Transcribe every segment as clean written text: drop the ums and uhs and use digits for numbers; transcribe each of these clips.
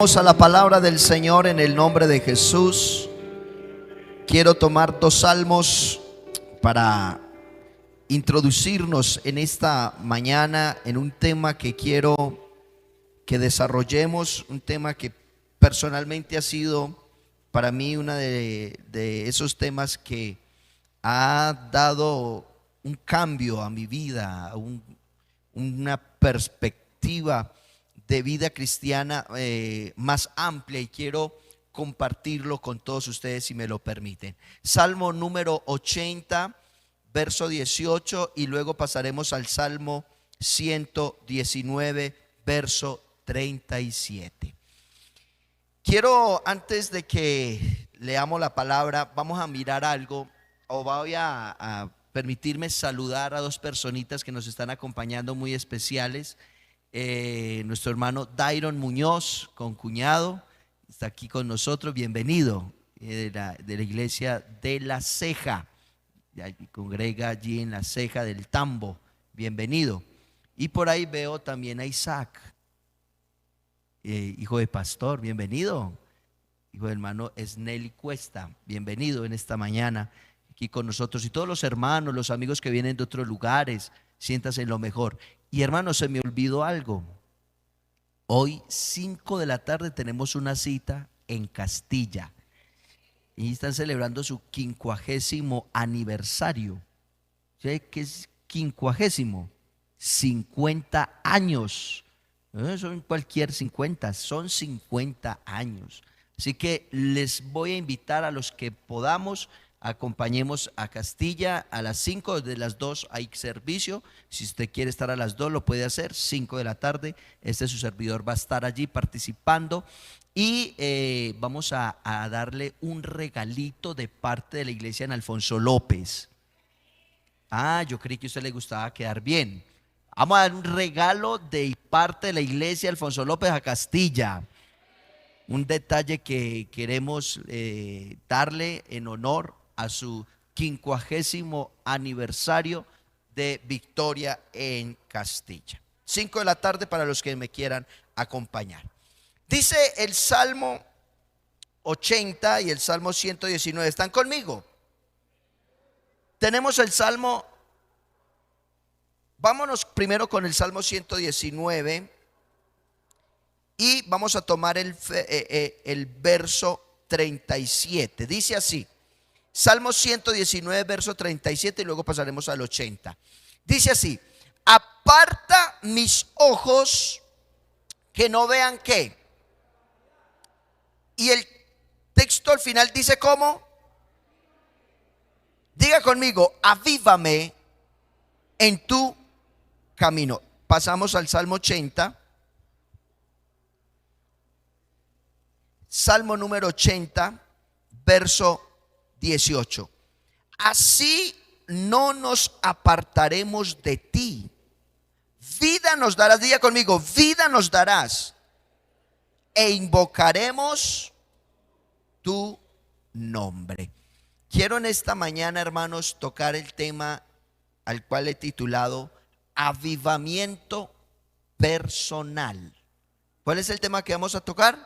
Vamos a la palabra del Señor en el nombre de Jesús. Quiero tomar dos salmos para introducirnos en esta mañana en un tema que quiero que desarrollemos, un tema que personalmente ha sido para mí uno de esos temas que ha dado un cambio a mi vida, una perspectiva de vida cristiana más amplia, y quiero compartirlo con todos ustedes si me lo permiten. Salmo número 80, verso 18, y luego pasaremos al Salmo 119, verso 37. Quiero, antes de que leamos la palabra, vamos a mirar algo, o voy a permitirme saludar a dos personitas que nos están acompañando muy especiales. Nuestro hermano Dairon Muñoz, con cuñado, está aquí con nosotros. Bienvenido, de la iglesia de La Ceja, congrega allí en La Ceja del Tambo. Bienvenido. Y por ahí veo también a Isaac, hijo de pastor. Bienvenido, hijo del hermano Esnelli Cuesta. Bienvenido en esta mañana aquí con nosotros. Y todos los hermanos, los amigos que vienen de otros lugares, siéntase en lo mejor. Y hermanos, se me olvidó algo. Hoy 5 de la tarde tenemos una cita en Castilla y están celebrando su 50º aniversario. ¿Sí? ¿Qué es 50? 50 años. No son cualquier 50, son 50 años. Así que les voy a invitar a los que podamos, acompañemos a Castilla a las 5. De las 2 hay servicio. Si usted quiere estar a las 2 lo puede hacer. 5 de la tarde, su servidor va a estar allí participando. Y vamos a darle un regalito de parte de la iglesia en Alfonso López. Yo creí que a usted le gustaba quedar bien. Vamos a dar un regalo de parte de la iglesia Alfonso López a Castilla. Un detalle que queremos darle en honor a su 50º aniversario de victoria en Castilla. 5 de la tarde para los que me quieran acompañar. Dice el Salmo 80 y el Salmo 119. ¿Están conmigo? Tenemos el Salmo. Vámonos primero con el Salmo 119 y vamos a tomar el verso 37. Dice así. Salmo 119, verso 37, y luego pasaremos al 80. Dice así: aparta mis ojos que no vean qué. Y el texto al final dice ¿cómo? Diga conmigo: avívame en tu camino. Pasamos al Salmo 80. Salmo número 80, verso 18. Así no nos apartaremos de ti. Vida nos darás, diga conmigo, vida nos darás, e invocaremos tu nombre. Quiero en esta mañana, hermanos, tocar el tema al cual he titulado avivamiento personal. ¿Cuál es el tema que vamos a tocar?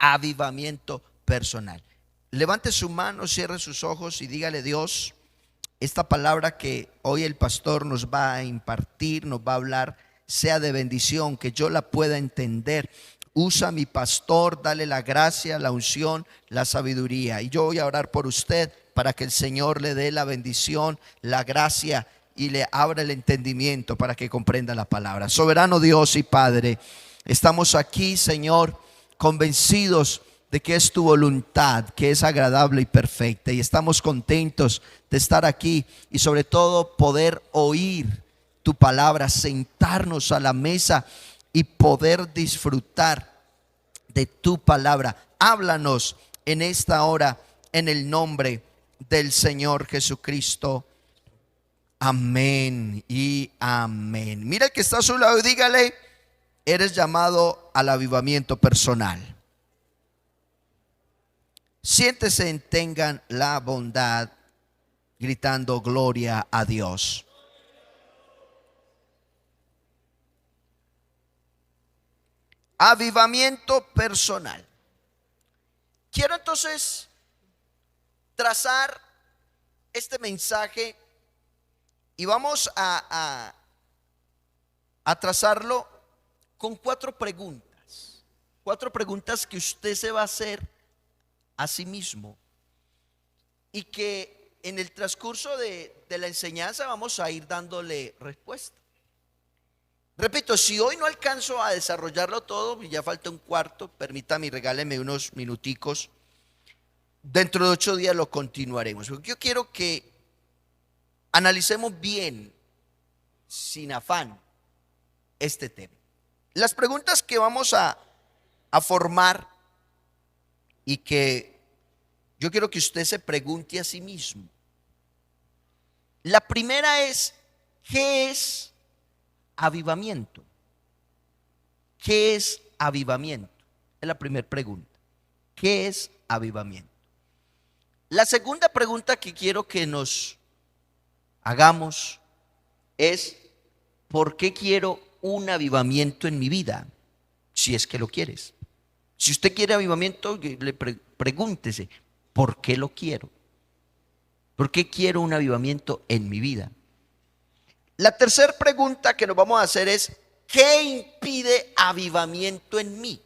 Avivamiento personal. Levante su mano, cierre sus ojos y dígale: Dios, esta palabra que hoy el pastor nos va a impartir, nos va a hablar, sea de bendición, que yo la pueda entender. Usa a mi pastor, dale la gracia, la unción, la sabiduría. Y yo voy a orar por usted para que el Señor le dé la bendición, la gracia y le abra el entendimiento para que comprenda la palabra. Soberano Dios y Padre, estamos aquí, Señor, convencidos de que es tu voluntad, que es agradable y perfecta, y estamos contentos de estar aquí y sobre todo poder oír tu palabra, sentarnos a la mesa y poder disfrutar de tu palabra. Háblanos en esta hora en el nombre del Señor Jesucristo. Amén y amén. Mira el que está a su lado y dígale: eres llamado al avivamiento personal. Siéntese, tengan la bondad, gritando gloria a Dios. Avivamiento personal. Quiero entonces trazar este mensaje y vamos a trazarlo con 4 preguntas. 4 preguntas que usted se va a hacer a sí mismo y que en el transcurso de la enseñanza vamos a ir dándole respuesta. Repito, si hoy no alcanzo a desarrollarlo todo, ya falta un cuarto, permítame y regáleme unos minuticos. Dentro de 8 días lo continuaremos. Porque yo quiero que analicemos bien, sin afán, este tema. Las preguntas que vamos a formar y que yo quiero que usted se pregunte a sí mismo. La primera es, ¿qué es avivamiento? ¿Qué es avivamiento? Es la primera pregunta. ¿Qué es avivamiento? La segunda pregunta que quiero que nos hagamos es, ¿por qué quiero un avivamiento en mi vida? Si es que lo quieres. Si usted quiere avivamiento, pregúntese, ¿por qué lo quiero? ¿Por qué quiero un avivamiento en mi vida? La tercera pregunta que nos vamos a hacer es, ¿qué impide avivamiento en mí?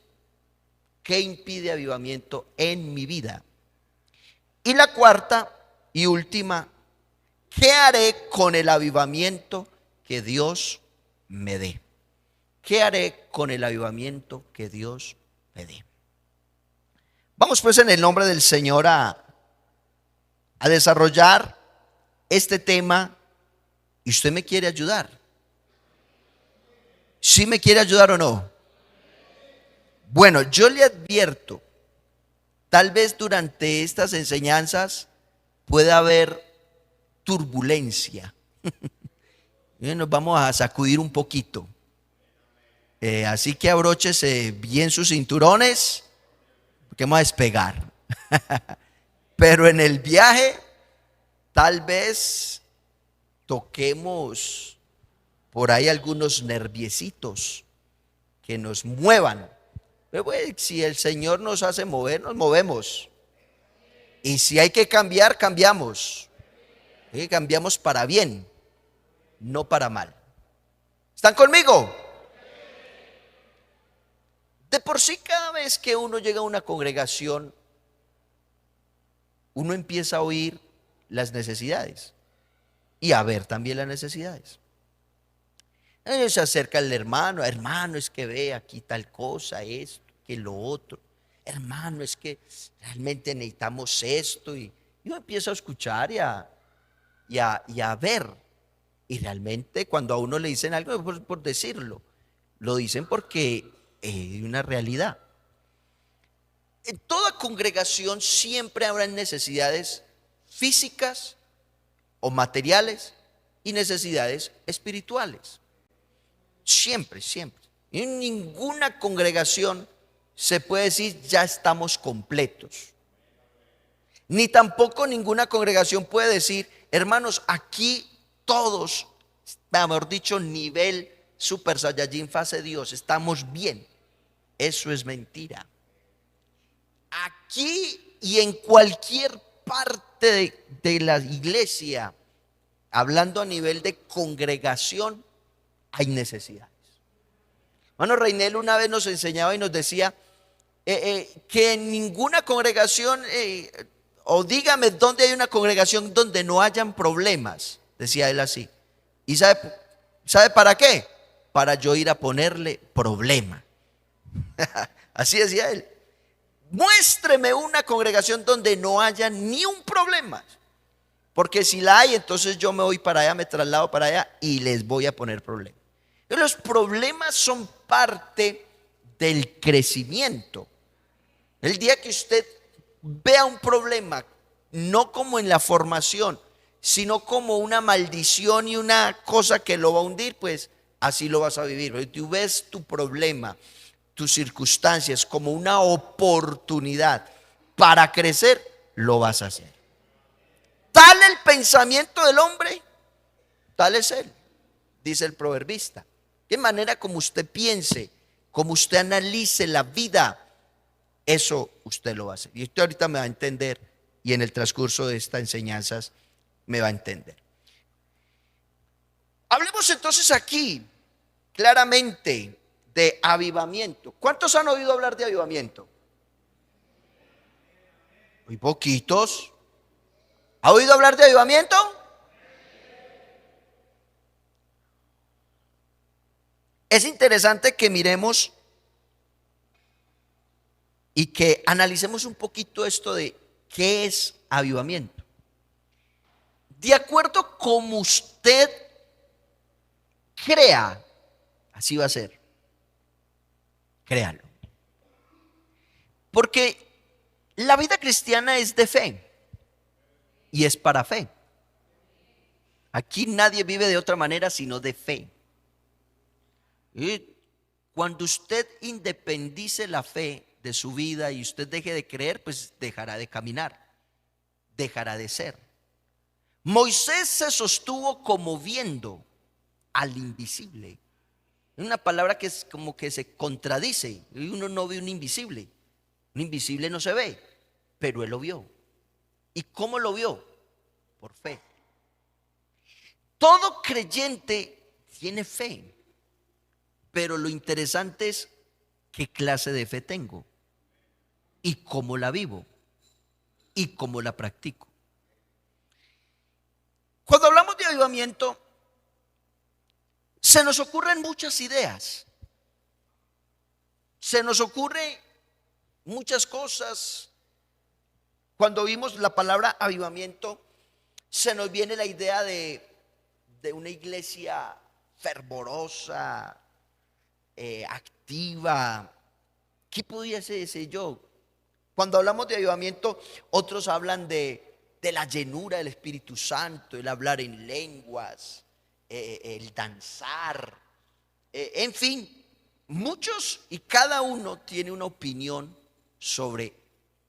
¿Qué impide avivamiento en mi vida? Y la cuarta y última, ¿qué haré con el avivamiento que Dios me dé? ¿Qué haré con el avivamiento que Dios me dé? Vamos pues en el nombre del Señor a desarrollar este tema. ¿Y usted me quiere ayudar? ¿Sí me quiere ayudar o no? Bueno, yo le advierto, tal vez durante estas enseñanzas pueda haber turbulencia. Y nos vamos a sacudir un poquito. Así que abróchese bien sus cinturones, porque vamos a despegar. Pero en el viaje, tal vez toquemos por ahí algunos nerviecitos que nos muevan. Pero bueno, si el Señor nos hace mover, nos movemos. Y si hay que cambiar, cambiamos. Cambiamos para bien, no para mal. ¿Están conmigo? De por sí, cada vez que uno llega a una congregación, uno empieza a oír las necesidades y a ver también las necesidades. Se acerca el hermano, hermano, es que ve aquí tal cosa, esto, que lo otro. Hermano, es que realmente necesitamos esto. Y yo empiezo a escuchar y a ver. Y realmente cuando a uno le dicen algo, por decirlo, lo dicen porque es una realidad. En toda congregación siempre habrá necesidades físicas o materiales y necesidades espirituales. Siempre, siempre. Y en ninguna congregación se puede decir ya estamos completos. Ni tampoco ninguna congregación puede decir, hermanos, aquí todos, mejor dicho, nivel Super Saiyajin fase Dios, estamos bien. Eso es mentira. Aquí y en cualquier parte de la iglesia, hablando a nivel de congregación, hay necesidades. Hermano Reinel una vez nos enseñaba y nos decía que en ninguna congregación, o dígame dónde hay una congregación donde no hayan problemas, decía él así. ¿Y sabe para qué? Para yo ir a ponerle problema. Así decía él. Muéstreme una congregación donde no haya ni un problema. Porque si la hay, entonces yo me voy para allá, me traslado para allá y les voy a poner problemas. Los problemas son parte del crecimiento. El día que usted vea un problema, no como en la formación, sino como una maldición y una cosa que lo va a hundir, pues así lo vas a vivir. Pero si tú ves tu problema, tus circunstancias como una oportunidad para crecer, lo vas a hacer. Tal el pensamiento del hombre, tal es él, dice el proverbista. De manera como usted piense, como usted analice la vida, eso usted lo va a hacer. Y usted ahorita me va a entender y en el transcurso de estas enseñanzas me va a entender. Hablemos entonces aquí claramente de avivamiento. ¿Cuántos han oído hablar de avivamiento? Muy poquitos. ¿Ha oído hablar de avivamiento? Es interesante que miremos y que analicemos un poquito esto de qué es avivamiento. De acuerdo como usted crea, así va a ser. Créalo. Porque la vida cristiana es de fe y es para fe. Aquí nadie vive de otra manera sino de fe. Y cuando usted independice la fe de su vida y usted deje de creer, pues dejará de caminar, dejará de ser. Moisés se sostuvo como viendo al invisible. Una palabra que es como que se contradice. Uno no ve un invisible. Un invisible no se ve, pero él lo vio. ¿Y cómo lo vio? Por fe. Todo creyente tiene fe, pero lo interesante es qué clase de fe tengo y cómo la vivo y cómo la practico. Cuando hablamos de avivamiento, se nos ocurren muchas ideas, se nos ocurren muchas cosas. Cuando vimos la palabra avivamiento, se nos viene la idea de una iglesia fervorosa, activa. ¿Qué podría ser yo? Cuando hablamos de avivamiento, otros hablan de la llenura del Espíritu Santo, el hablar en lenguas, el danzar, en fin, muchos y cada uno tiene una opinión sobre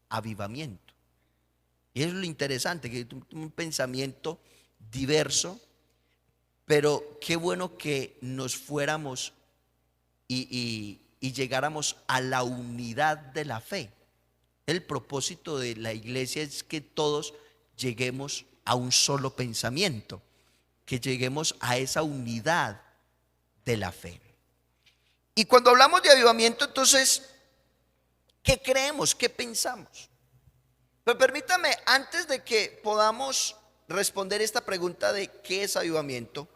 avivamiento. Y eso es lo interesante, que es un pensamiento diverso, pero qué bueno que nos fuéramos y llegáramos a la unidad de la fe. El propósito de la iglesia es que todos lleguemos a un solo pensamiento, que lleguemos a esa unidad de la fe. Y cuando hablamos de avivamiento, entonces, ¿qué creemos? ¿Qué pensamos? Pero permítame, antes de que podamos responder esta pregunta de qué es avivamiento,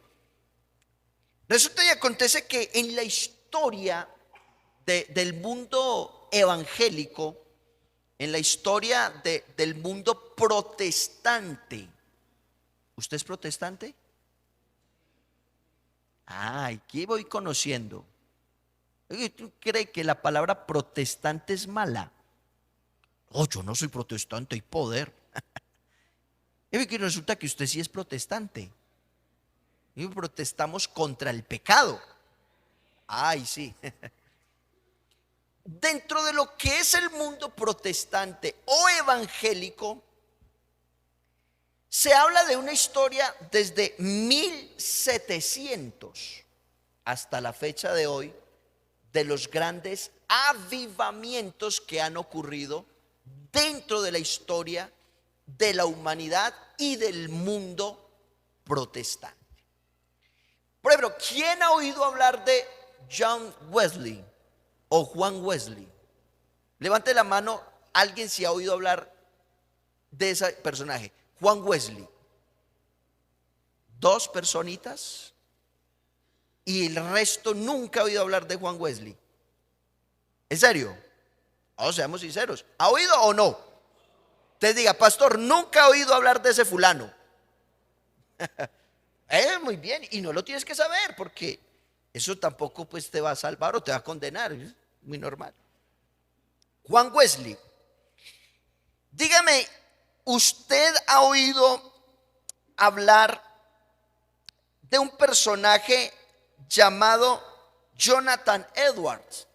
resulta y acontece que en la historia del mundo evangélico, en la historia del mundo protestante, ¿usted es protestante? Aquí voy conociendo. ¿Tú crees que la palabra protestante es mala? Oh, yo no soy protestante, hay poder. Y que resulta que usted sí es protestante. Y protestamos contra el pecado. Sí. Dentro de lo que es el mundo protestante o evangélico, se habla de una historia desde 1700 hasta la fecha de hoy, de los grandes avivamientos que han ocurrido dentro de la historia de la humanidad y del mundo protestante. Por ejemplo, ¿quién ha oído hablar de John Wesley o Juan Wesley? Levante la mano alguien si ha oído hablar de ese personaje. Juan Wesley. 2 personitas y el resto nunca ha oído hablar de Juan Wesley. ¿En serio? Seamos sinceros. ¿Ha oído o no? Usted diga, pastor, nunca ha oído hablar de ese fulano. Muy bien, y no lo tienes que saber porque eso tampoco pues te va a salvar o te va a condenar. Es muy normal. Juan Wesley. Dígame, ¿usted ha oído hablar de un personaje llamado Jonathan Edwards?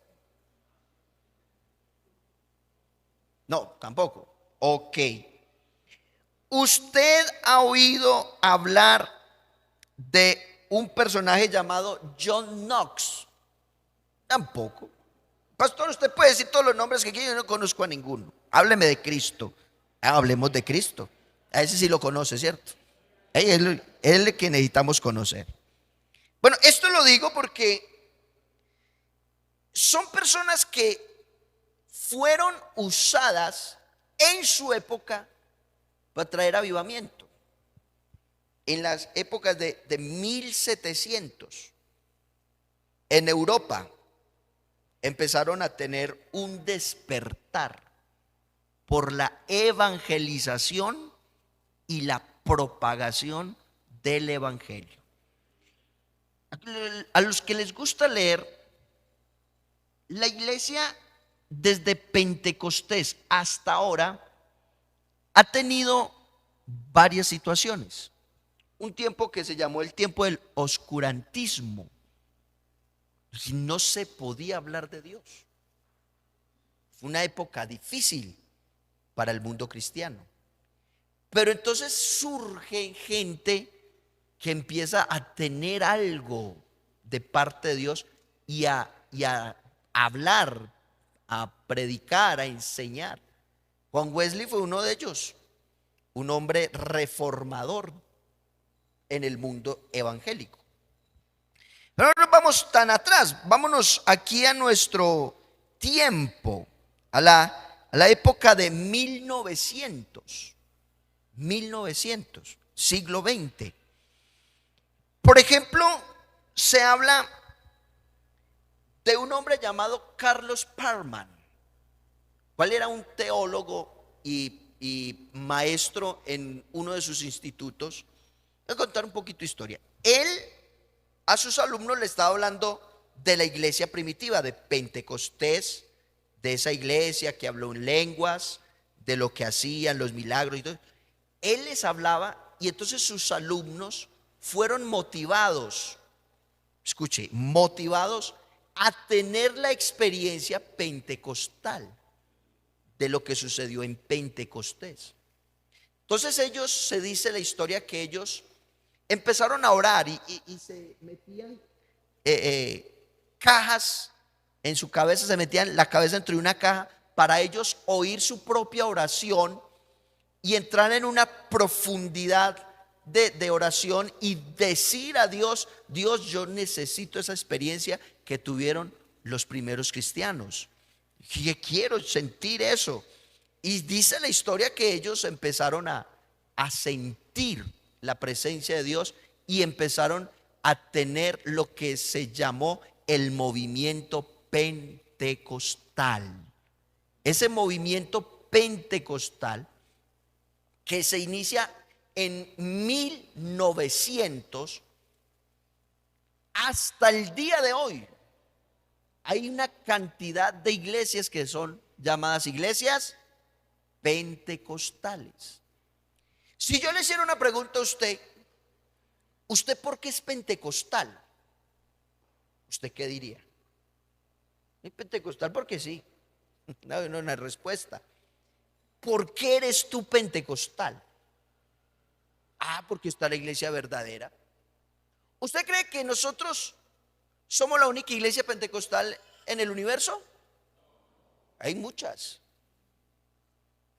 No, tampoco. Ok. ¿Usted ha oído hablar de un personaje llamado John Knox? Tampoco. Pastor, usted puede decir todos los nombres que quiera, yo no conozco a ninguno. Hábleme de Cristo. Hablemos de Cristo. A ese sí lo conoce, ¿cierto? Él es el que necesitamos conocer. Bueno, esto lo digo porque son personas que fueron usadas en su época para traer avivamiento. En las épocas de 1700, en Europa, empezaron a tener un despertar por la evangelización y la propagación del evangelio. A los que les gusta leer, la iglesia desde Pentecostés hasta ahora ha tenido varias situaciones. Un tiempo que se llamó el tiempo del oscurantismo. No se podía hablar de Dios. Fue una época difícil para el mundo cristiano. Pero entonces surge gente que empieza a tener algo de parte de Dios y a hablar, a predicar, a enseñar. Juan Wesley fue uno de ellos, un hombre reformador en el mundo evangélico. Pero no nos vamos tan atrás, vámonos aquí a nuestro tiempo, a la época de 1900, siglo XX. Por ejemplo, se habla de un hombre llamado Carlos Parman, cual era un teólogo y maestro en uno de sus institutos. Voy a contar un poquito de historia. Él a sus alumnos le estaba hablando de la iglesia primitiva, de Pentecostés, de esa iglesia que habló en lenguas, de lo que hacían, los milagros y todo. Él les hablaba y entonces sus alumnos fueron motivados, escuche, motivados a tener la experiencia pentecostal de lo que sucedió en Pentecostés. Entonces ellos, se dice la historia que ellos empezaron a orar y se metían cajas en su cabeza, se metían la cabeza dentro de una caja para ellos oír su propia oración y entrar en una profundidad de oración y decir a Dios: Dios, yo necesito esa experiencia que tuvieron los primeros cristianos. Yo quiero sentir eso. Y dice la historia que ellos empezaron a sentir la presencia de Dios y empezaron a tener lo que se llamó el movimiento pentecostal. Ese movimiento pentecostal que se inicia en 1900 hasta el día de hoy. Hay una cantidad de iglesias que son llamadas iglesias pentecostales. Si yo le hiciera una pregunta a usted, ¿usted por qué es pentecostal? ¿Usted qué diría? Es pentecostal porque sí. No, una respuesta. ¿Por qué eres tú pentecostal? Porque está la iglesia verdadera. ¿Usted cree que nosotros somos la única iglesia pentecostal en el universo? Hay muchas.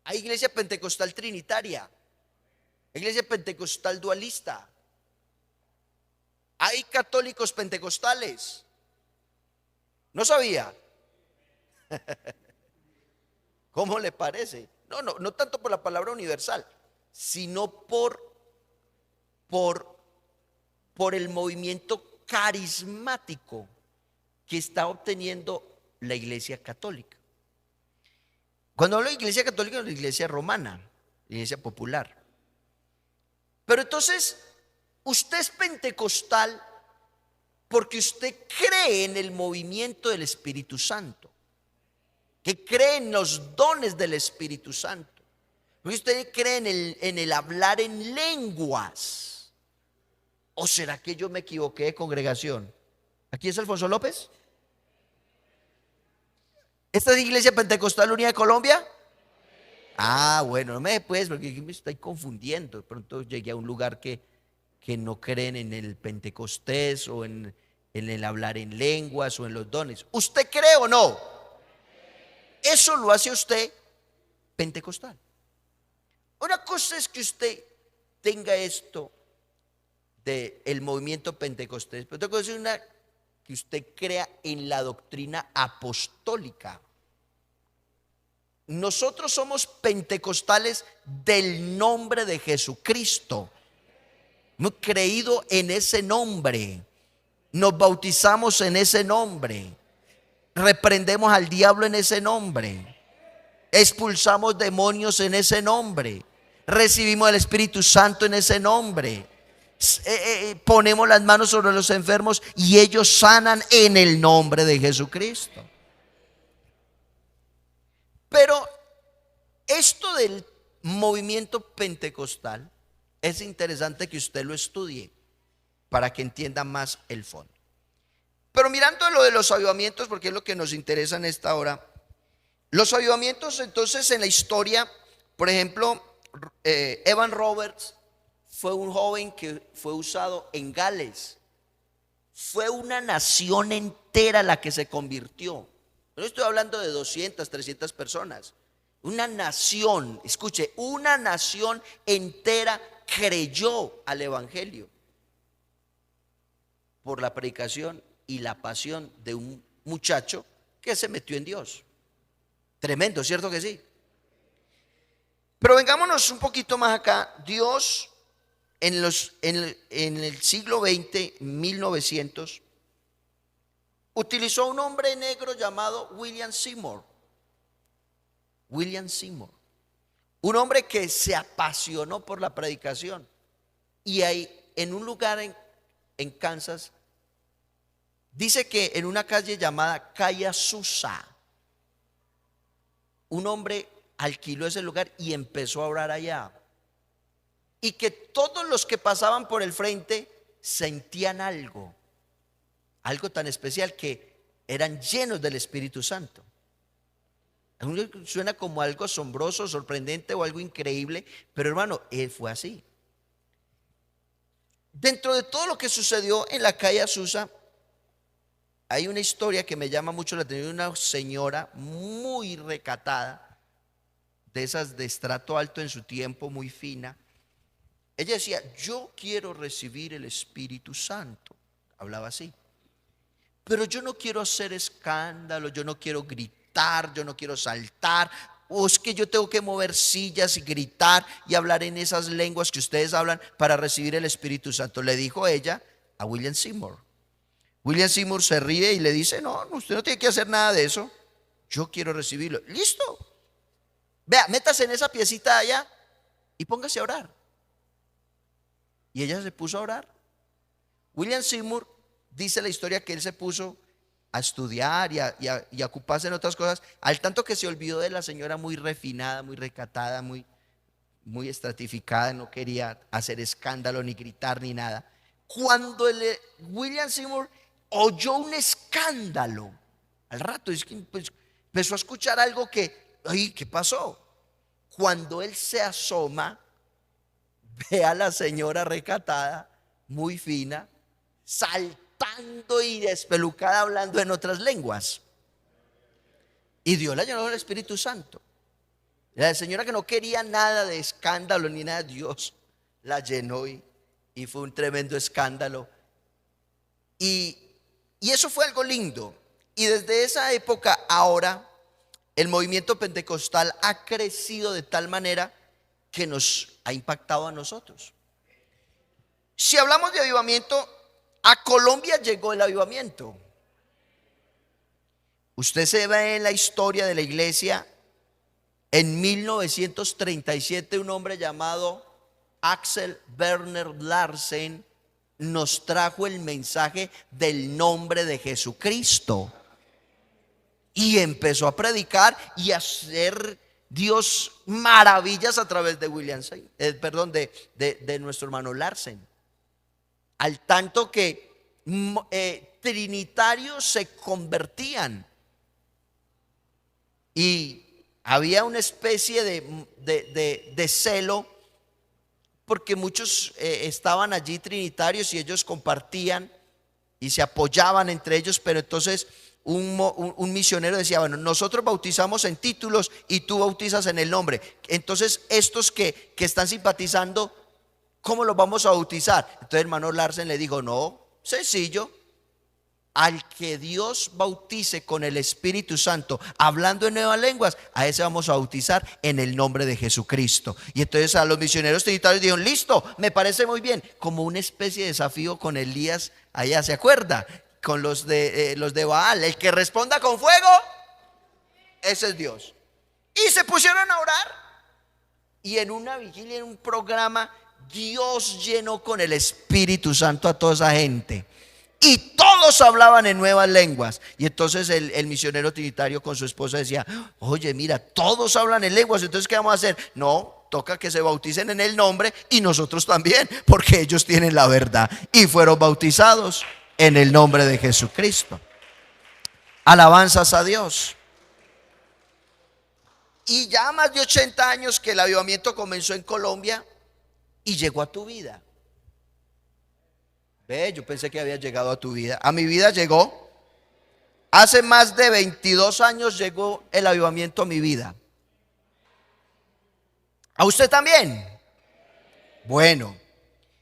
Hay iglesia pentecostal trinitaria, iglesia pentecostal dualista, hay católicos pentecostales. ¿No sabía? ¿Cómo le parece? No tanto por la palabra universal, sino por el movimiento carismático que está obteniendo la iglesia católica. Cuando hablo de iglesia católica, es la iglesia romana, la iglesia popular. Pero entonces, usted es pentecostal porque usted cree en el movimiento del Espíritu Santo, que cree en los dones del Espíritu Santo, porque usted cree en el hablar en lenguas. ¿O será que yo me equivoqué de congregación? ¿Aquí es Alfonso López? ¿Esta es la iglesia pentecostal unida de Colombia? Bueno, no me pues, porque me estoy confundiendo. De pronto llegué a un lugar que no creen en el Pentecostés o en el hablar en lenguas o en los dones. ¿Usted cree o no? eso lo hace usted pentecostal. Una cosa es que usted tenga esto del movimiento pentecostés, pero otra cosa es que usted crea en la doctrina apostólica. Nosotros somos pentecostales del nombre de Jesucristo. Hemos creído en ese nombre, nos bautizamos en ese nombre, reprendemos al diablo en ese nombre, expulsamos demonios en ese nombre, recibimos el Espíritu Santo en ese nombre, ponemos las manos sobre los enfermos y ellos sanan en el nombre de Jesucristo. Pero esto del movimiento pentecostal es interesante que usted lo estudie para que entienda más el fondo. Pero mirando lo de los avivamientos, porque es lo que nos interesa en esta hora. Los avivamientos entonces en la historia, por ejemplo, Evan Roberts fue un joven que fue usado en Gales. Fue una nación entera la que se convirtió. No estoy hablando de 200, 300 personas. Una nación, escuche, una nación entera creyó al evangelio por la predicación y la pasión de un muchacho que se metió en Dios. Tremendo, ¿cierto que sí? Pero vengámonos un poquito más acá. Dios en el siglo XX, 1900, utilizó un hombre negro llamado William Seymour. William Seymour, un hombre que se apasionó por la predicación. Y ahí, en un lugar en Kansas, dice que en una calle llamada Calle Azusa, un hombre alquiló ese lugar y empezó a orar allá. Y que todos los que pasaban por el frente sentían algo tan especial, que eran llenos del Espíritu Santo. Suena como algo asombroso, sorprendente o algo increíble, pero hermano, él fue así. Dentro de todo lo que sucedió en la calle Azusa, hay una historia que me llama mucho la atención. Una señora muy recatada, de esas de estrato alto en su tiempo, muy fina. Ella decía: yo quiero recibir el Espíritu Santo. Hablaba así. Pero yo no quiero hacer escándalo, yo no quiero gritar, yo no quiero saltar. O es que yo tengo que mover sillas y gritar y hablar en esas lenguas que ustedes hablan para recibir el Espíritu Santo. Le dijo ella a William Seymour. William Seymour se ríe y le dice: no, usted no tiene que hacer nada de eso. Yo quiero recibirlo. Listo. Vea, métase en esa piecita de allá y póngase a orar. Y ella se puso a orar. William Seymour dice la historia que él se puso a estudiar y a ocuparse en otras cosas, al tanto que se olvidó de la señora muy refinada, muy recatada, muy estratificada. No quería hacer escándalo, ni gritar, ni nada. Cuando William Seymour oyó un escándalo, al rato pues, empezó a escuchar algo que, ay, ¿qué pasó? Cuando él se asoma, ve a la señora recatada, muy fina, saltando y despelucada, hablando en otras lenguas. Y Dios la llenó del Espíritu Santo. La señora, que no quería nada de escándalo ni nada, Dios la llenó y fue un tremendo escándalo. Y eso fue algo lindo. Y desde esa época ahora, el movimiento pentecostal ha crecido de tal manera que nos ha impactado a nosotros. Si hablamos de avivamiento, a Colombia llegó el avivamiento. Usted se ve en la historia de la iglesia. En 1937 un hombre llamado Axel Werner Larsen nos trajo el mensaje del nombre de Jesucristo y empezó a predicar y a hacer Dios maravillas a través de de nuestro hermano Larsen, al tanto que trinitarios se convertían y había una especie de celo, porque muchos estaban allí trinitarios y ellos compartían y se apoyaban entre ellos. Pero entonces un misionero decía, bueno, nosotros bautizamos en títulos y tú bautizas en el nombre. Entonces estos que están simpatizando, ¿cómo los vamos a bautizar? Entonces el hermano Larsen le dijo, no, sencillo. Al que Dios bautice con el Espíritu Santo, hablando en nuevas lenguas, a ese vamos a bautizar en el nombre de Jesucristo. Y entonces a los misioneros trinitarios dijeron, listo, me parece muy bien. Como una especie de desafío con Elías allá, ¿se acuerda? Con los de Baal, el que responda con fuego, ese es Dios. Y se pusieron a orar. Y en una vigilia, en un programa, Dios llenó con el Espíritu Santo a toda esa gente. Y todos hablaban en nuevas lenguas. Y entonces el misionero trinitario con su esposa decía, oye, mira, todos hablan en lenguas, entonces ¿qué vamos a hacer? No, toca que se bauticen en el nombre y nosotros también, porque ellos tienen la verdad. Y fueron bautizados en el nombre de Jesucristo. Alabanzas a Dios. Y ya más de 80 años que el avivamiento comenzó en Colombia y llegó a tu vida. Ve, yo pensé que había llegado a tu vida. A mi vida llegó. Hace más de 22 años llegó el avivamiento a mi vida. ¿A usted también? Bueno,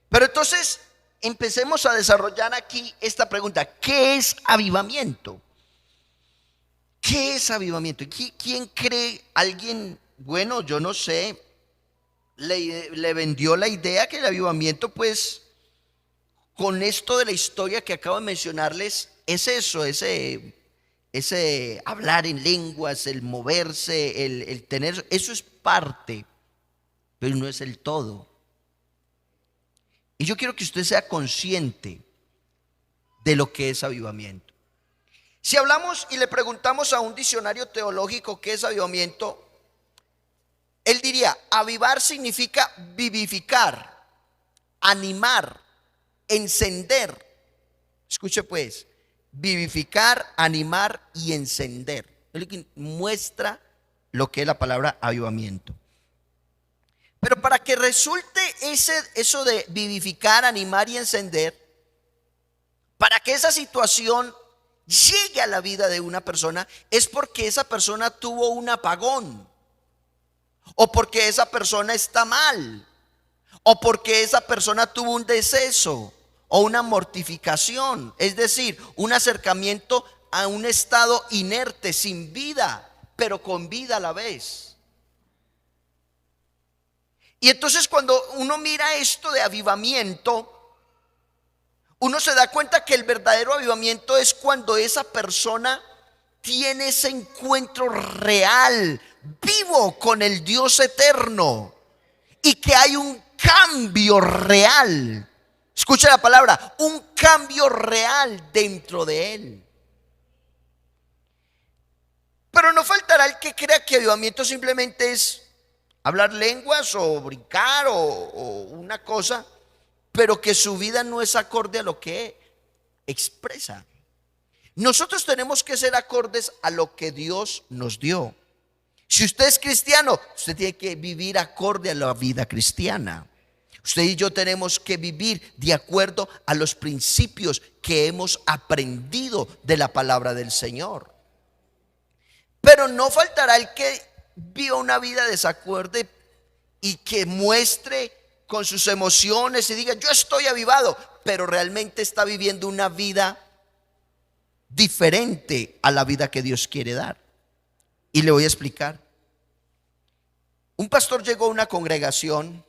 pero entonces empecemos a desarrollar aquí esta pregunta. ¿Qué es avivamiento? ¿Qué es avivamiento? ¿Quién cree? ¿Alguien? Bueno, yo no sé. Le vendió la idea que el avivamiento, pues, con esto de la historia que acabo de mencionarles, es eso, ese hablar en lenguas, el moverse, el tener, eso es parte, pero no es el todo. Y yo quiero que usted sea consciente de lo que es avivamiento. Si hablamos y le preguntamos a un diccionario teológico qué es avivamiento, él diría, avivar significa vivificar, animar, encender. Escuche pues, vivificar, animar y encender. Es lo que muestra lo que es la palabra avivamiento. Pero para que resulte eso de vivificar, animar y encender, para que esa situación llegue a la vida de una persona, es porque esa persona tuvo un apagón, o porque esa persona está mal, o porque esa persona tuvo un deceso o una mortificación, es decir, un acercamiento a un estado inerte, sin vida, pero con vida a la vez. Y entonces cuando uno mira esto de avivamiento, uno se da cuenta que el verdadero avivamiento es cuando esa persona tiene ese encuentro real, vivo con el Dios eterno, y que hay un cambio real. Escucha la palabra, un cambio real dentro de él. Pero no faltará el que crea que avivamiento simplemente es hablar lenguas o brincar o una cosa, pero que su vida no es acorde a lo que expresa. Nosotros tenemos que ser acordes a lo que Dios nos dio. Si usted es cristiano, usted tiene que vivir acorde a la vida cristiana. Usted y yo tenemos que vivir de acuerdo a los principios que hemos aprendido de la palabra del Señor. Pero no faltará el que viva una vida desacuerde y que muestre con sus emociones y diga, yo estoy avivado, pero realmente está viviendo una vida diferente a la vida que Dios quiere dar. Y le voy a explicar. Un pastor llegó a una congregación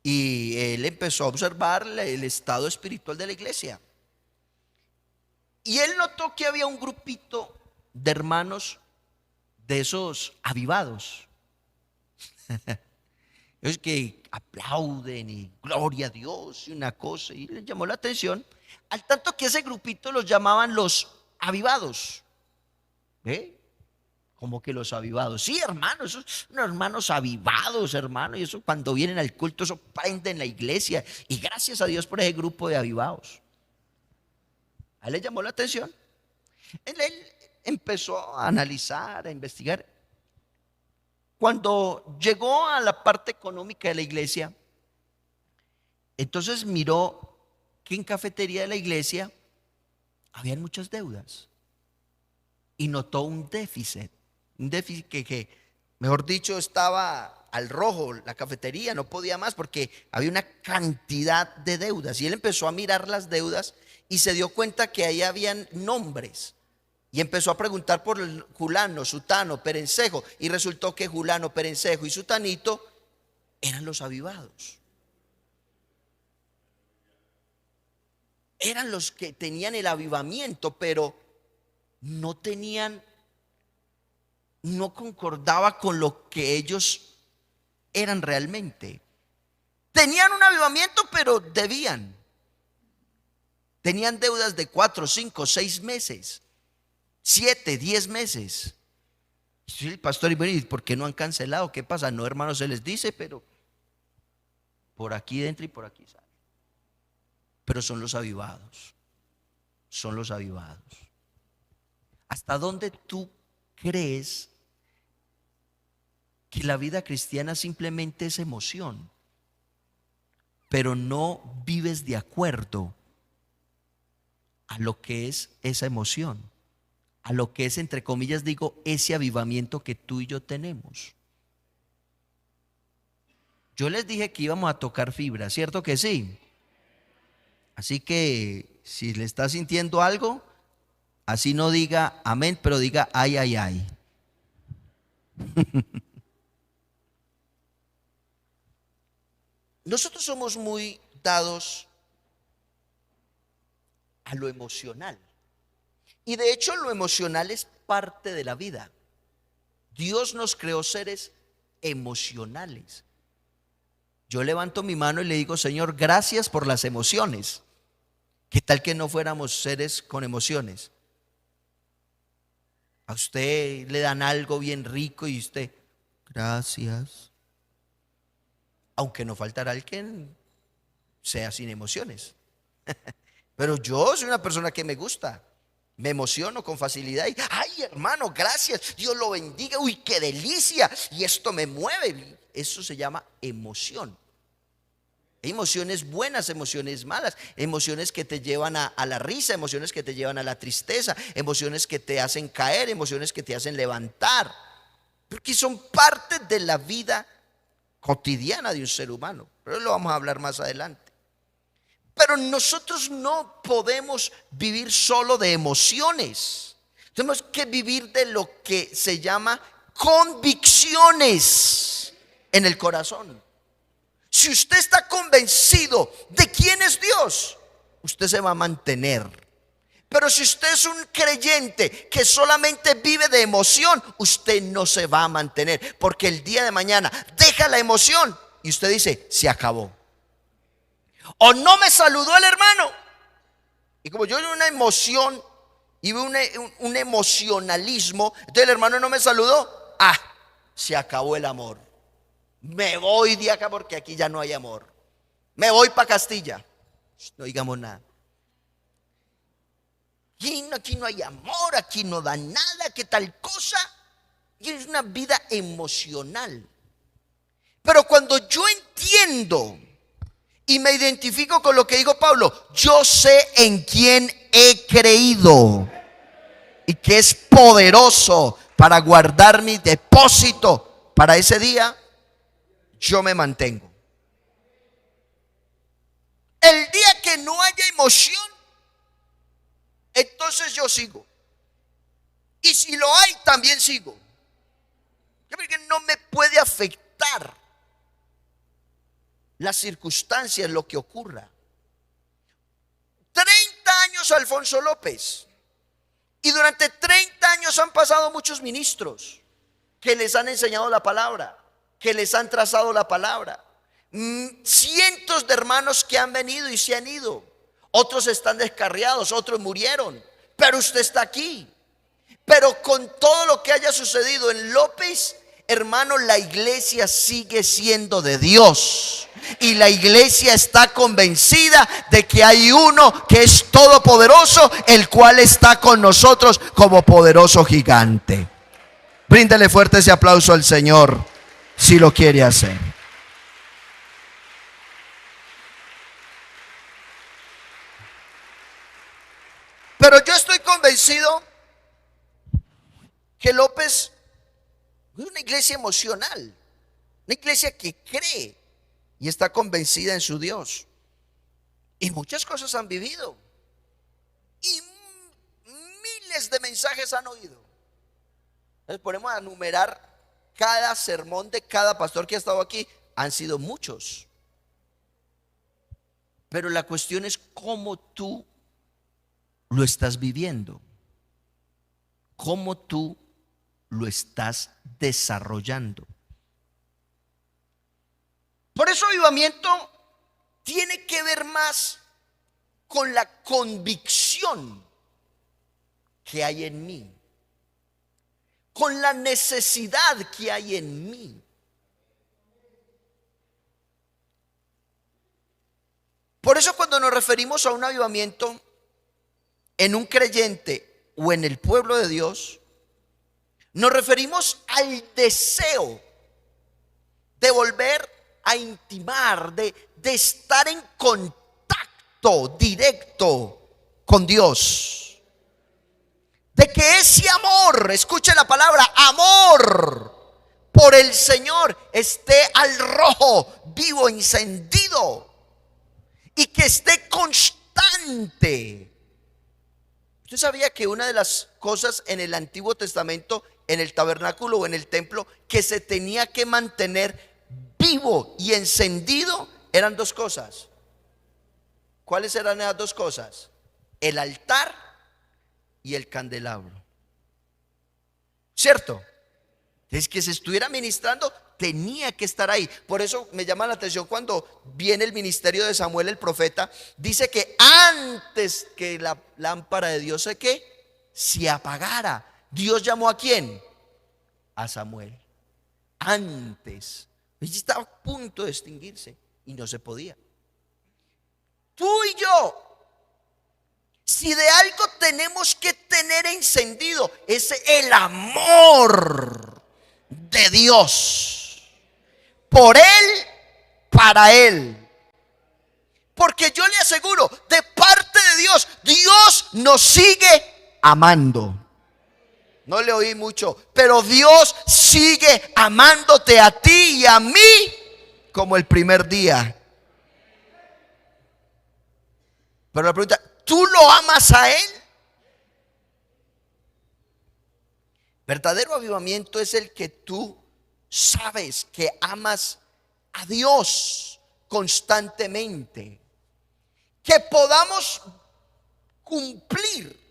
y él empezó a observar el estado espiritual de la iglesia. Y él notó que había un grupito de hermanos de esos avivados. Es que aplauden y gloria a Dios y una cosa. Y le llamó la atención, al tanto que ese grupito los llamaban los avivados. ¿Ve? Como que los avivados. Sí, hermanos, esos son hermanos avivados, hermano. Y eso cuando vienen al culto, eso prende en la iglesia. Y gracias a Dios por ese grupo de avivados. A él le llamó la atención. Él empezó a analizar, a investigar. Cuando llegó a la parte económica de la iglesia, entonces miró que en cafetería de la iglesia habían muchas deudas y notó un déficit que, mejor dicho, estaba al rojo, la cafetería no podía más porque había una cantidad de deudas. Y él empezó a mirar las deudas y se dio cuenta que ahí habían nombres. Y empezó a preguntar por Julano, Sutano, Perencejo. Y resultó que Julano, Perencejo y Sutanito eran los avivados. Eran los que tenían el avivamiento, pero no tenían, no concordaba con lo que ellos eran realmente. Tenían un avivamiento, pero debían. Tenían deudas de 4, 5, 6 meses, 7, 10 meses. Sí, el pastor, ¿y por qué no han cancelado? ¿Qué pasa? No, hermano, se les dice, pero por aquí entra y por aquí sale. Pero son los avivados. Son los avivados. ¿Hasta dónde tú crees que la vida cristiana simplemente es emoción, pero no vives de acuerdo a lo que es esa emoción, a lo que es, entre comillas digo, ese avivamiento que tú y yo tenemos? Yo les dije que íbamos a tocar fibra, ¿cierto que sí? Así que si le está sintiendo algo, así no diga amén, pero diga ay, ay, ay. Nosotros somos muy dados a lo emocional. Y de hecho lo emocional es parte de la vida. Dios nos creó seres emocionales. Yo levanto mi mano y le digo, Señor, gracias por las emociones. ¿Qué tal que no fuéramos seres con emociones? A usted le dan algo bien rico y usted, gracias. Aunque no faltará el que sea sin emociones. Pero yo soy una persona que me gusta. Me emociono con facilidad y, ay, hermano, gracias, Dios lo bendiga, uy, qué delicia, y esto me mueve. Eso se llama emoción. Hay emociones buenas, emociones malas, emociones que te llevan a la risa, emociones que te llevan a la tristeza, emociones que te hacen caer, emociones que te hacen levantar, porque son parte de la vida cotidiana de un ser humano. Pero lo vamos a hablar más adelante. Pero nosotros no podemos vivir solo de emociones. Tenemos que vivir de lo que se llama convicciones en el corazón. Si usted está convencido de quién es Dios, usted se va a mantener. Pero si usted es un creyente que solamente vive de emoción, usted no se va a mantener. Porque el día de mañana deja la emoción y usted dice, se acabó. O no me saludó el hermano. Y como yo veo una emoción y veo un emocionalismo, entonces el hermano no me saludó. Ah, se acabó el amor. Me voy de acá porque aquí ya no hay amor. Me voy para Castilla. No digamos nada. Aquí no hay amor, aquí no da nada, ¿qué tal cosa? Y es una vida emocional. Pero cuando yo entiendo y me identifico con lo que dijo Pablo, yo sé en quién he creído y que es poderoso para guardar mi depósito para ese día, yo me mantengo. El día que no haya emoción, entonces yo sigo. Y si lo hay, también sigo. Porque no me puede afectar las circunstancias, lo que ocurra. 30 años Alfonso López. Y durante 30 años han pasado muchos ministros que les han enseñado la palabra, que les han trazado la palabra. Cientos de hermanos que han venido y se han ido. Otros están descarriados, otros murieron. Pero usted está aquí. Pero con todo lo que haya sucedido en López, hermano, la iglesia sigue siendo de Dios. Y la iglesia está convencida de que hay uno que es todopoderoso, el cual está con nosotros como poderoso gigante. Bríndele fuerte ese aplauso al Señor si lo quiere hacer. Pero yo estoy convencido que López es una iglesia emocional, una iglesia que cree y está convencida en su Dios. Y muchas cosas han vivido. Y miles de mensajes han oído. Entonces ponemos a enumerar cada sermón de cada pastor que ha estado aquí. Han sido muchos. Pero la cuestión es cómo tú lo estás viviendo. Cómo tú lo estás desarrollando. Por eso avivamiento tiene que ver más con la convicción que hay en mí, con la necesidad que hay en mí. Por eso cuando nos referimos a un avivamiento en un creyente o en el pueblo de Dios, nos referimos al deseo de volver a intimar, de estar en contacto directo con Dios. De que ese amor, escuche la palabra amor, por el Señor esté al rojo, vivo, encendido, y que esté constante. ¿Usted sabía que una de las cosas en el Antiguo Testamento, en el tabernáculo o en el templo, que se tenía que mantener vivo y encendido, eran dos cosas? ¿Cuáles eran esas dos cosas? El altar y el candelabro. ¿Cierto? Es que se estuviera ministrando, tenía que estar ahí. Por eso me llama la atención cuando viene el ministerio de Samuel el profeta. Dice que antes que la lámpara de Dios se apagara, Dios llamó ¿a quién? A Samuel. Antes. Ella estaba a punto de extinguirse y no se podía. Tú y yo, si de algo tenemos que tener encendido, es el amor de Dios, por Él, para Él. Porque yo le aseguro, de parte de Dios, Dios nos sigue amando. No le oí mucho, pero Dios sigue amándote a ti y a mí como el primer día. Pero la pregunta, ¿tú lo amas a Él? Verdadero avivamiento es el que tú sabes que amas a Dios constantemente. Que podamos cumplir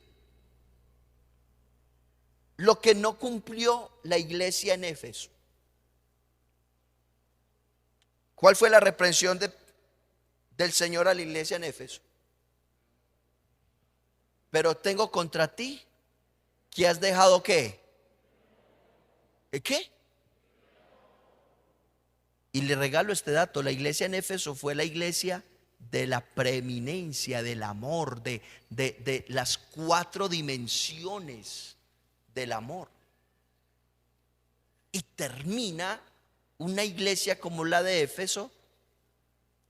lo que no cumplió la iglesia en Éfeso. ¿Cuál fue la reprensión del Señor a la iglesia en Éfeso? Pero tengo contra ti que has dejado ¿qué? ¿Qué? Y le regalo este dato: la iglesia en Éfeso fue la iglesia de la preeminencia, del amor, de las 4 dimensiones del amor. Y termina una iglesia como la de Éfeso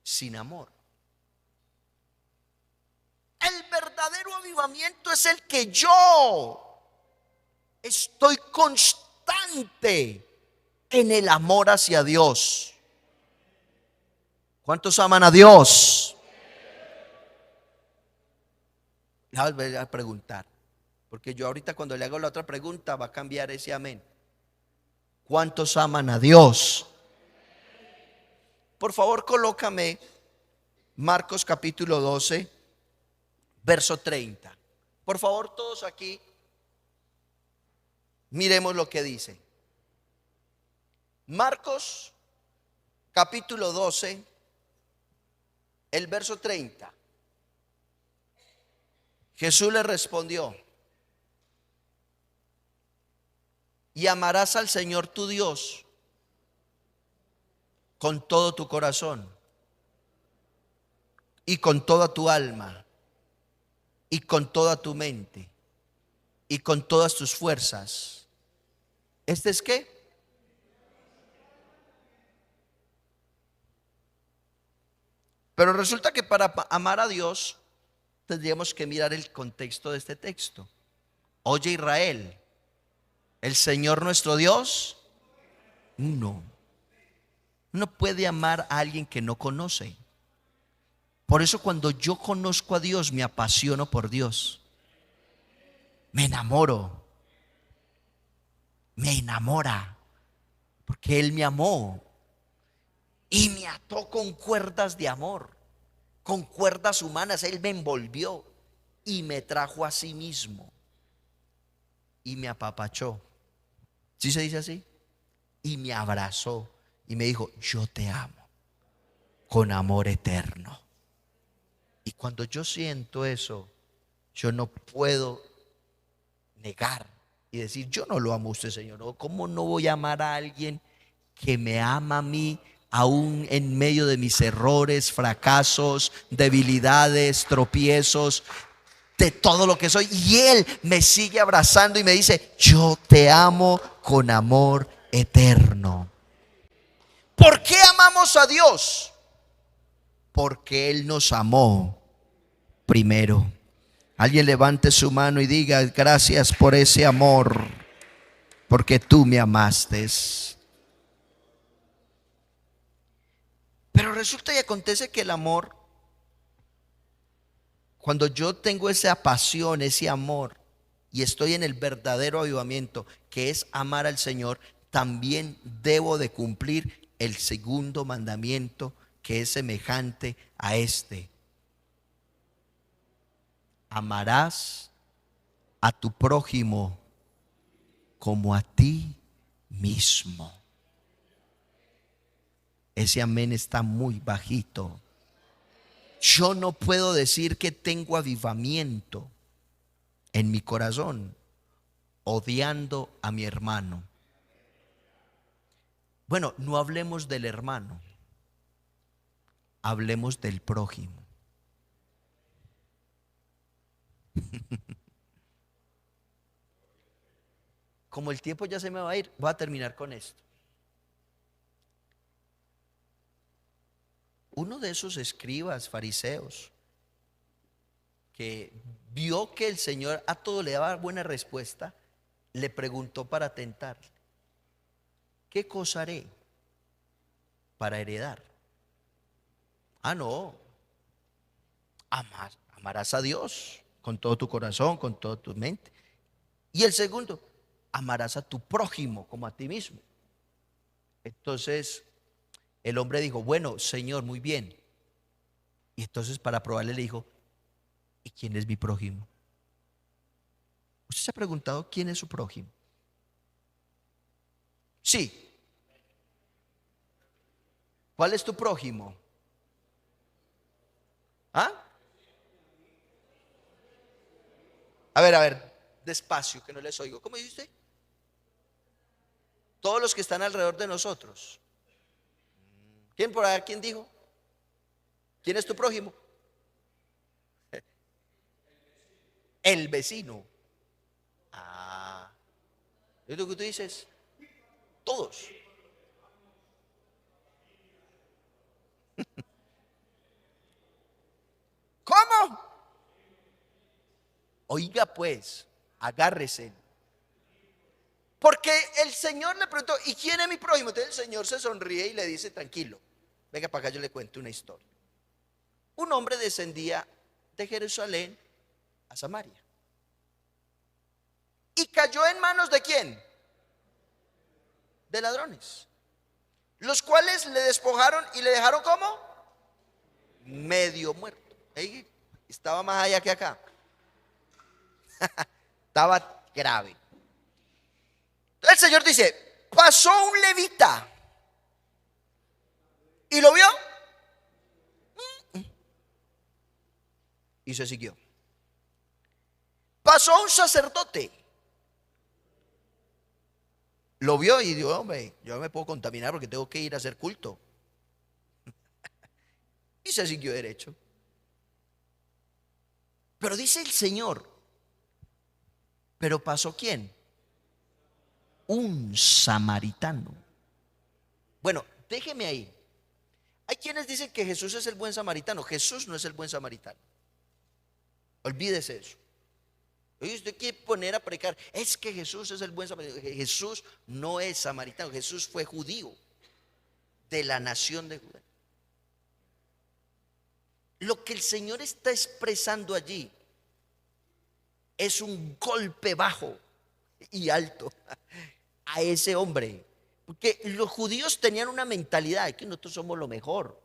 sin amor. El verdadero avivamiento es el que yo estoy constante en el amor hacia Dios. ¿Cuántos aman a Dios? La voy a preguntar, porque yo ahorita cuando le hago la otra pregunta va a cambiar ese amén. ¿Cuántos aman a Dios? Por favor, colócame Marcos capítulo 12, verso 30. Por favor, todos aquí miremos lo que dice. Marcos capítulo 12, el verso 30. Jesús le respondió: y amarás al Señor tu Dios con todo tu corazón y con toda tu alma y con toda tu mente y con todas tus fuerzas. ¿Este es qué? Pero resulta que para amar a Dios tendríamos que mirar el contexto de este texto. Oye Israel, el Señor nuestro Dios, uno. No puede amar a alguien que no conoce. Por eso cuando yo conozco a Dios, me apasiono por Dios. Me enamoro. Me enamora. Porque Él me amó. Y me ató con cuerdas de amor. Con cuerdas humanas. Él me envolvió. Y me trajo a sí mismo. Y me apapachó. ¿Sí se dice así? Y me abrazó. Y me dijo, yo te amo. Con amor eterno. Y cuando yo siento eso, yo no puedo negar y decir, yo no lo amo a usted, Señor. No, ¿cómo no voy a amar a alguien que me ama a mí, aún en medio de mis errores, fracasos, debilidades, tropiezos, de todo lo que soy? Y Él me sigue abrazando y me dice, yo te amo con amor eterno. ¿Por qué amamos a Dios? Porque Él nos amó primero. Alguien levante su mano y diga, gracias por ese amor, porque tú me amaste. Pero resulta y acontece que el amor, cuando yo tengo esa pasión, ese amor, y estoy en el verdadero avivamiento, que es amar al Señor, también debo de cumplir el segundo mandamiento, que es semejante a este. Amarás a tu prójimo como a ti mismo. Ese amén está muy bajito. Yo no puedo decir que tengo avivamiento en mi corazón odiando a mi hermano. Bueno, no hablemos del hermano, hablemos del prójimo. Como el tiempo ya se me va a ir, voy a terminar con esto. Uno de esos escribas fariseos que vio que el Señor a todo le daba buena respuesta, le preguntó para tentarle, ¿qué cosa haré para heredar? Ah, no, amarás a Dios con todo tu corazón, con toda tu mente. Y el segundo, amarás a tu prójimo como a ti mismo. Entonces el hombre dijo, bueno, Señor, muy bien. Y entonces para probarle le dijo, ¿y quién es mi prójimo? ¿Usted se ha preguntado quién es su prójimo? Sí. ¿Cuál es tu prójimo? ¿Ah? A ver, despacio, que no les oigo. ¿Cómo dice usted? Todos los que están alrededor de nosotros. ¿Quién por ahí? ¿Quién dijo? ¿Quién es tu prójimo? El vecino. Ah, ¿es lo que tú dices? Todos. ¿Cómo? Oiga pues, agárrese. Porque el Señor le preguntó, ¿y quién es mi prójimo? Entonces el Señor se sonríe y le dice, tranquilo, venga para acá, yo le cuento una historia. Un hombre descendía de Jerusalén a Samaria. ¿Y cayó en manos de quién? De ladrones, los cuales le despojaron y le dejaron como medio muerto. Ahí estaba más allá que acá. Estaba grave. El Señor dice, pasó un levita y lo vio y se siguió. Pasó un sacerdote, lo vio y dijo, hombre, yo me puedo contaminar porque tengo que ir a hacer culto. Y se siguió derecho. Pero dice el Señor, ¿pero pasó quién? Un samaritano. Bueno, déjeme ahí. Hay quienes dicen que Jesús es el buen samaritano. Jesús no es el buen samaritano. Olvídese eso. Oye, usted quiere poner a predicar, es que Jesús es el buen samaritano. Jesús no es samaritano, Jesús fue judío, de la nación de Judá. Lo que el Señor está expresando allí es un golpe bajo y alto a ese hombre. Porque los judíos tenían una mentalidad de que nosotros somos lo mejor.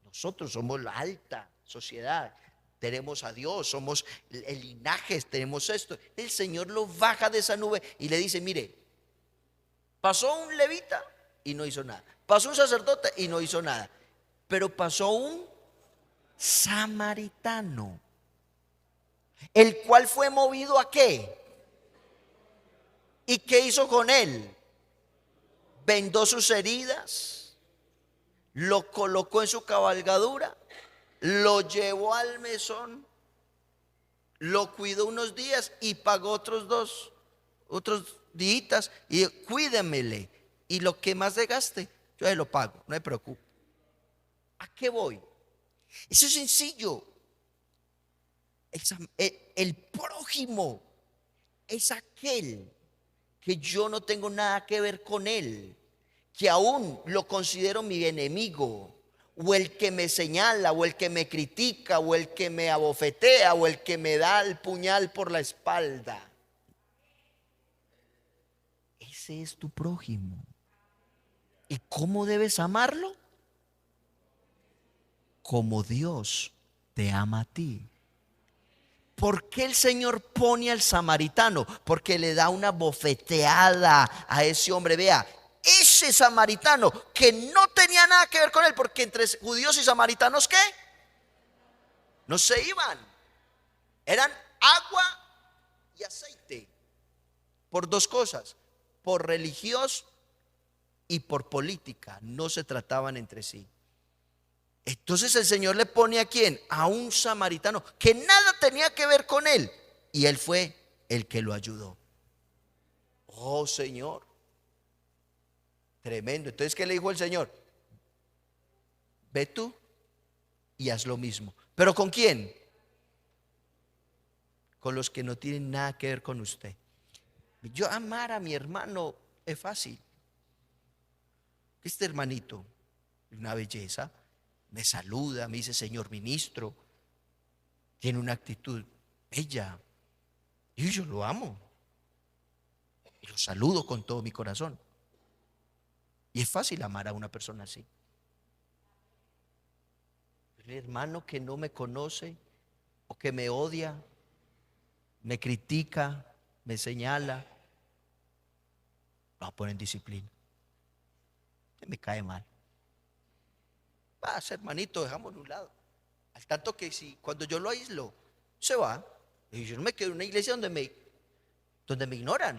Nosotros somos la alta sociedad. Tenemos a Dios, somos el linaje, tenemos esto. El Señor lo baja de esa nube y le dice, mire, pasó un levita y no hizo nada. Pasó un sacerdote y no hizo nada. Pero pasó un samaritano, el cual fue movido ¿a qué? ¿Y qué hizo con él? Vendó sus heridas, lo colocó en su cabalgadura, lo llevó al mesón, lo cuidó unos días y pagó otros días y cuídemele, y lo que más le gaste yo se lo pago, no me preocupe. ¿A qué voy? Eso es sencillo. El prójimo es aquel que yo no tengo nada que ver con él, que aún lo considero mi enemigo, o el que me señala, o el que me critica, o el que me abofetea, o el que me da el puñal por la espalda. Ese es tu prójimo. ¿Y cómo debes amarlo? Como Dios te ama a ti. ¿Por qué el Señor pone al samaritano? Porque le da una bofeteada a ese hombre. Vea, ese samaritano que no tenía nada que ver con él, porque entre judíos y samaritanos, ¿qué? No se iban. Eran agua y aceite. Por dos cosas, por religioso y por política. No se trataban entre sí. Entonces el Señor le pone ¿a quién? A un samaritano que nada tenía que ver con él, y él fue el que lo ayudó. Oh Señor, tremendo. Entonces, ¿qué le dijo el Señor? Ve tú y haz lo mismo. ¿Pero con quién? Con los que no tienen nada que ver con usted. Yo amar a mi hermano es fácil. Este hermanito, una belleza, me saluda, me dice señor ministro, tiene una actitud bella, y yo lo amo y lo saludo con todo mi corazón. Y es fácil amar a una persona así. El hermano que no me conoce o que me odia, me critica, me señala, lo va a poner en disciplina. Me cae mal. Hermanito, dejámoslo a un lado. Al tanto que si cuando yo lo aíslo, se va. Y yo no me quedo en una iglesia donde me ignoran.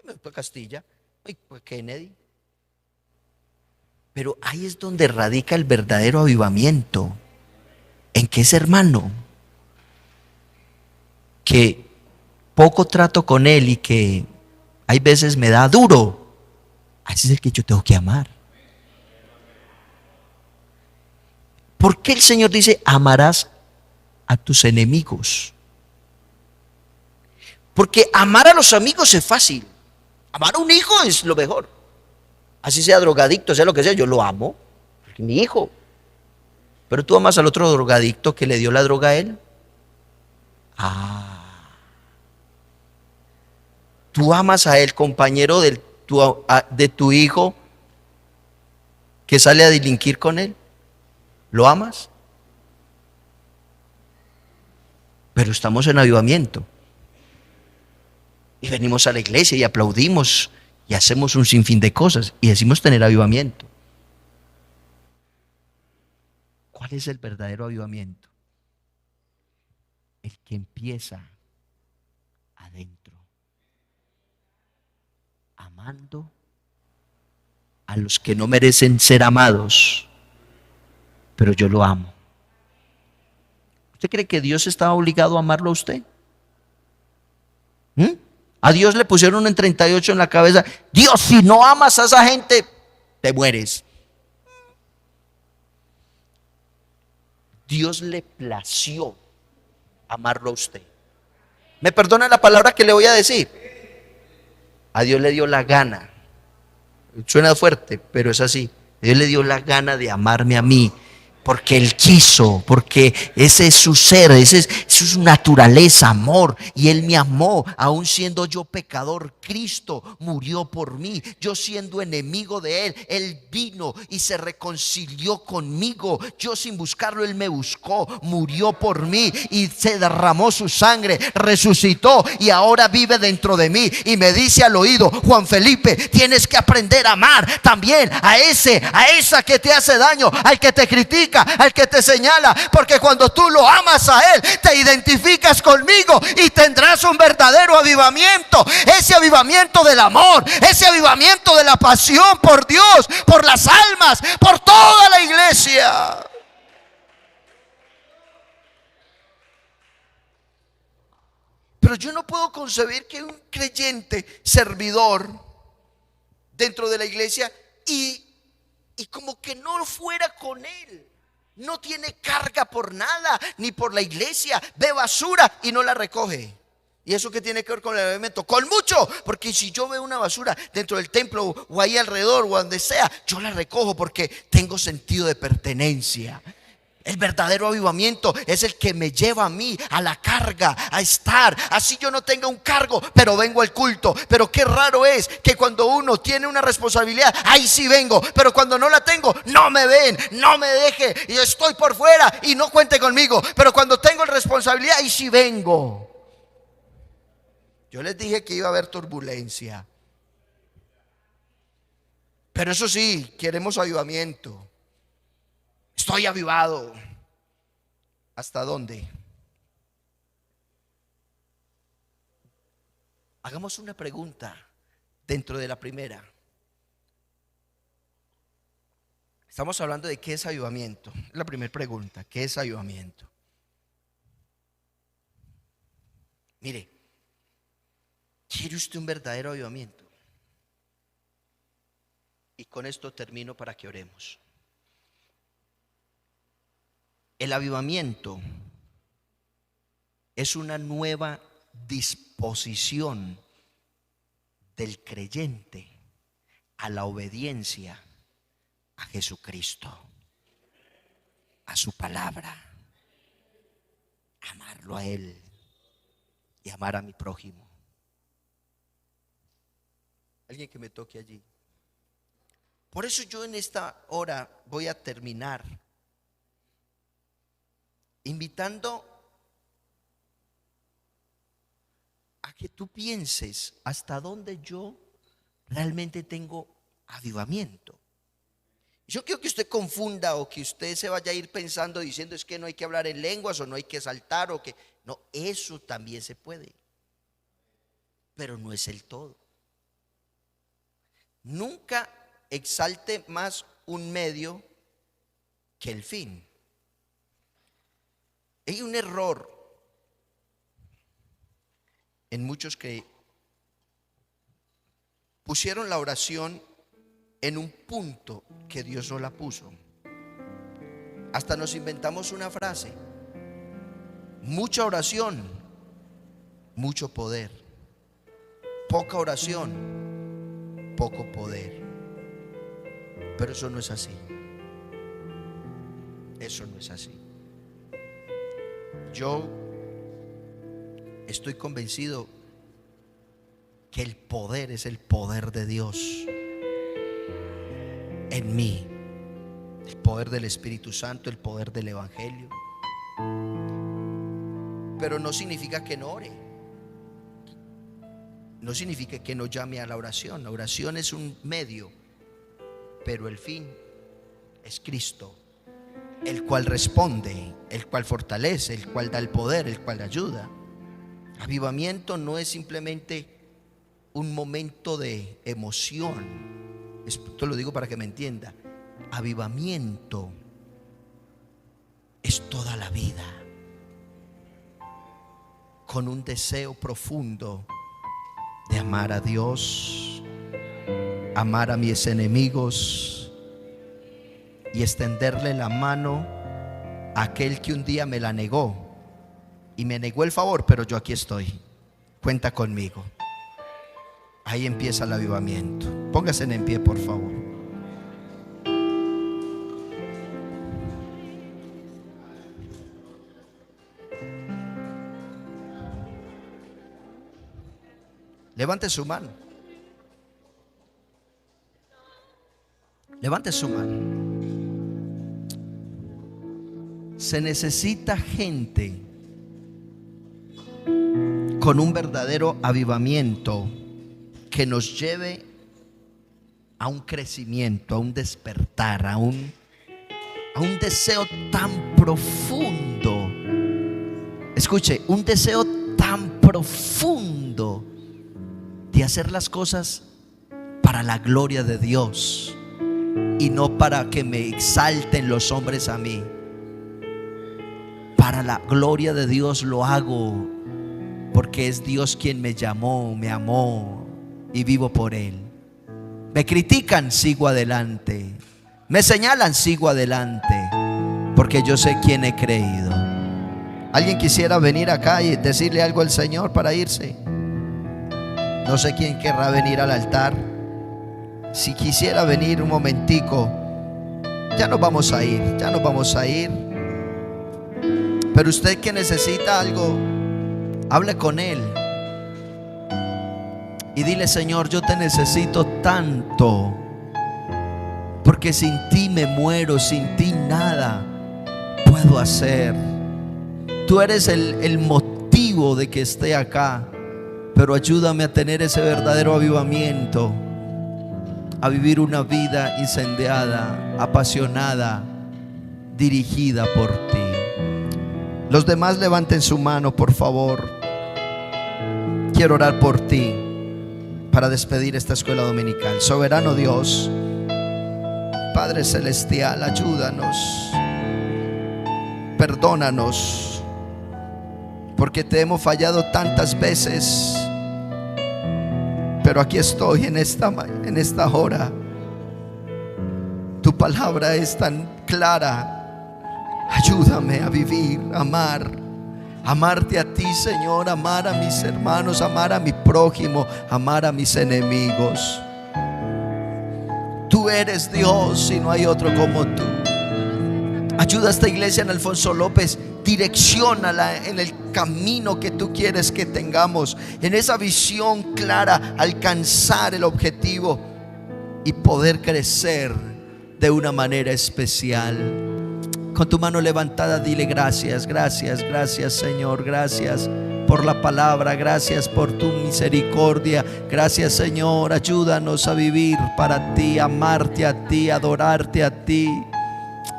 Me fui a Castilla, me fui a Kennedy. Pero ahí es donde radica el verdadero avivamiento. En que ese hermano, que poco trato con él y que hay veces me da duro, ese es el que yo tengo que amar. ¿Por qué el Señor dice amarás a tus enemigos? Porque amar a los amigos es fácil. Amar a un hijo es lo mejor. Así sea drogadicto, sea lo que sea, yo lo amo, porque es mi hijo. Pero tú amas al otro drogadicto que le dio la droga a él. Tú amas a el compañero de tu hijo que sale a delinquir con él. ¿Lo amas? Pero estamos en avivamiento. Y venimos a la iglesia y aplaudimos y hacemos un sinfín de cosas y decimos tener avivamiento. ¿Cuál es el verdadero avivamiento? El que empieza adentro, amando a los que no merecen ser amados, pero yo lo amo. ¿Usted cree que Dios estaba obligado a amarlo a usted? A Dios le pusieron un 38 en la cabeza. Dios, si no amas a esa gente, te mueres. Dios le plació amarlo a usted. ¿Me perdona la palabra que le voy a decir? A Dios le dio la gana. Suena fuerte, pero es así. A Dios le dio la gana de amarme a mí. Porque Él quiso, porque ese es su ser, esa es su naturaleza, amor. Y Él me amó, aun siendo yo pecador. Cristo murió por mí. Yo siendo enemigo de Él, Él vino y se reconcilió conmigo. Yo sin buscarlo, Él me buscó, murió por mí y se derramó su sangre, resucitó y ahora vive dentro de mí. Y me dice al oído: Juan Felipe, tienes que aprender a amar también a esa que te hace daño, al que te critica, al que te señala, porque cuando tú lo amas a Él, te identificas conmigo y tendrás un verdadero avivamiento. Ese avivamiento del amor, ese avivamiento de la pasión por Dios, por las almas, por toda la iglesia. Pero yo no puedo concebir que un creyente servidor dentro de la iglesia y como que no fuera con Él. No tiene carga por nada, ni por la iglesia. Ve basura y no la recoge. ¿Y eso qué tiene que ver con el avivamiento? Con mucho, porque si yo veo una basura dentro del templo o ahí alrededor o donde sea, yo la recojo porque tengo sentido de pertenencia. El verdadero avivamiento es el que me lleva a mí a la carga, a estar. Así yo no tenga un cargo, pero vengo al culto. Pero qué raro es que cuando uno tiene una responsabilidad, ahí sí vengo. Pero cuando no la tengo, no me ven, no me deje. Y yo estoy por fuera y no cuente conmigo. Pero cuando tengo responsabilidad, ahí sí vengo. Yo les dije que iba a haber turbulencia. Pero eso sí, queremos avivamiento. Estoy avivado. ¿Hasta dónde? Hagamos una pregunta dentro de la primera. Estamos hablando de qué es avivamiento. La primera pregunta: ¿qué es avivamiento? Mire, ¿quiere usted un verdadero avivamiento? Y con esto termino para que oremos. El avivamiento es una nueva disposición del creyente a la obediencia a Jesucristo, a su palabra, amarlo a Él y amar a mi prójimo. Alguien que me toque allí. Por eso yo en esta hora voy a terminar invitando a que tú pienses hasta dónde yo realmente tengo avivamiento. Yo quiero que usted confunda o que usted se vaya a ir pensando diciendo: es que no hay que hablar en lenguas o no hay que saltar o que no, eso también se puede, pero no es el todo. Nunca exalte más un medio que el fin. Hay un error en muchos que pusieron la oración en un punto que Dios no la puso. Hasta nos inventamos una frase: mucha oración, mucho poder. Poca oración, poco poder. Pero eso no es así. Eso no es así. Yo estoy convencido que el poder es el poder de Dios en mí, el poder del Espíritu Santo, el poder del Evangelio. Pero no significa que no ore, no significa que no llame a la oración. La oración es un medio, pero el fin es Cristo, el cual responde, el cual fortalece, el cual da el poder, el cual ayuda. Avivamiento no es simplemente un momento de emoción. Esto lo digo para que me entienda. Avivamiento es toda la vida, con un deseo profundo de amar a Dios, amar a mis enemigos y extenderle la mano a aquel que un día me la negó y me negó el favor, pero yo aquí estoy. Cuenta conmigo. Ahí empieza el avivamiento. Póngase en pie, por favor. Levante su mano. Levante su mano. Se necesita gente con un verdadero avivamiento que nos lleve a un crecimiento, a un despertar, a un deseo tan profundo. Escuche, un deseo tan profundo de hacer las cosas para la gloria de Dios y no para que me exalten los hombres a mí. Para la gloria de Dios lo hago, porque es Dios quien me llamó, me amó y vivo por Él. Me critican, sigo adelante. Me señalan, sigo adelante, porque yo sé quién he creído. ¿Alguien quisiera venir acá y decirle algo al Señor para irse? No sé quién querrá venir al altar. Si quisiera venir un momentico, ya nos vamos a ir, ya nos vamos a ir. Pero usted que necesita algo, hable con Él y dile: Señor, yo te necesito tanto, porque sin ti me muero, sin ti nada puedo hacer. Tú eres el motivo de que esté acá, pero ayúdame a tener ese verdadero avivamiento, a vivir una vida incendiada, apasionada, dirigida por ti. Los demás levanten su mano, por favor. Quiero orar por ti para despedir esta escuela dominical. Soberano Dios, Padre celestial, ayúdanos, perdónanos, porque te hemos fallado tantas veces. Pero aquí estoy en esta hora. Tu palabra es tan clara. Ayúdame a vivir, amarte a ti, Señor, amar a mis hermanos, amar a mi prójimo, amar a mis enemigos. Tú eres Dios y no hay otro como tú. Ayuda a esta iglesia en Alfonso López, direcciónala en el camino que tú quieres que tengamos, en esa visión clara, alcanzar el objetivo y poder crecer de una manera especial. Con tu mano levantada dile: gracias, gracias, gracias, Señor, gracias por la palabra, gracias por tu misericordia, gracias, Señor. Ayúdanos a vivir para ti, amarte a ti, adorarte a ti,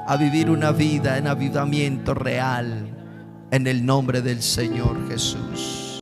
a vivir una vida en avivamiento real, en el nombre del Señor Jesús.